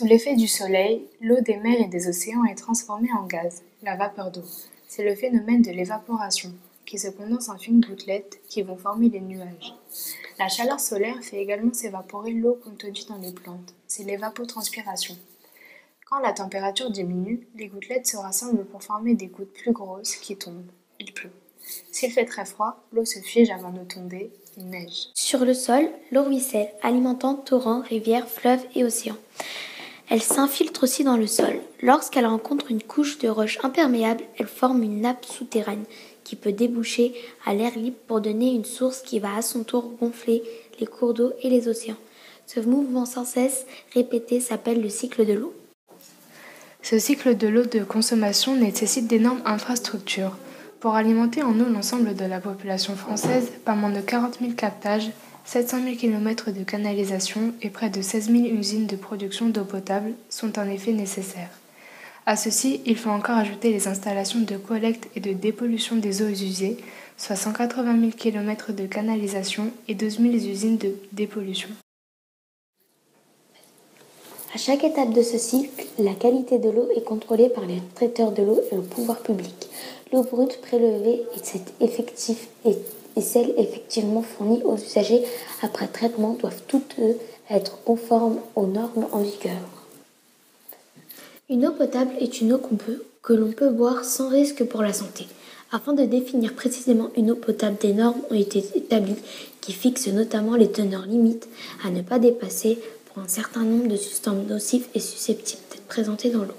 Sous l'effet du soleil, l'eau des mers et des océans est transformée en gaz, la vapeur d'eau. C'est le phénomène de l'évaporation, qui se condense en fines gouttelettes qui vont former les nuages. La chaleur solaire fait également s'évaporer l'eau contenue dans les plantes, c'est l'évapotranspiration. Quand la température diminue, les gouttelettes se rassemblent pour former des gouttes plus grosses qui tombent. Il pleut. S'il fait très froid, l'eau se fige avant de tomber, il neige. Sur le sol, l'eau ruisselle, alimentant torrents, rivières, fleuves et océans. Elle s'infiltre aussi dans le sol. Lorsqu'elle rencontre une couche de roches imperméables, elle forme une nappe souterraine qui peut déboucher à l'air libre pour donner une source qui va à son tour gonfler les cours d'eau et les océans. Ce mouvement sans cesse répété s'appelle le cycle de l'eau. Ce cycle de l'eau de consommation nécessite d'énormes infrastructures. Pour alimenter en eau l'ensemble de la population française, pas moins de 40 000 captages, 700 000 km de canalisation et près de 16 000 usines de production d'eau potable sont en effet nécessaires. À ceci, il faut encore ajouter les installations de collecte et de dépollution des eaux usées, soit 180 000 km de canalisation et 12 000 usines de dépollution. À chaque étape de ce cycle, la qualité de l'eau est contrôlée par les traiteurs de l'eau et le pouvoir public. L'eau brute prélevée et celle effectivement fournie aux usagers après traitement doivent toutes être conformes aux normes en vigueur. Une eau potable est une eau que l'on peut boire sans risque pour la santé. Afin de définir précisément une eau potable, des normes ont été établies qui fixent notamment les teneurs limites à ne pas dépasser pour un certain nombre de substances nocives et susceptibles d'être présentées dans l'eau.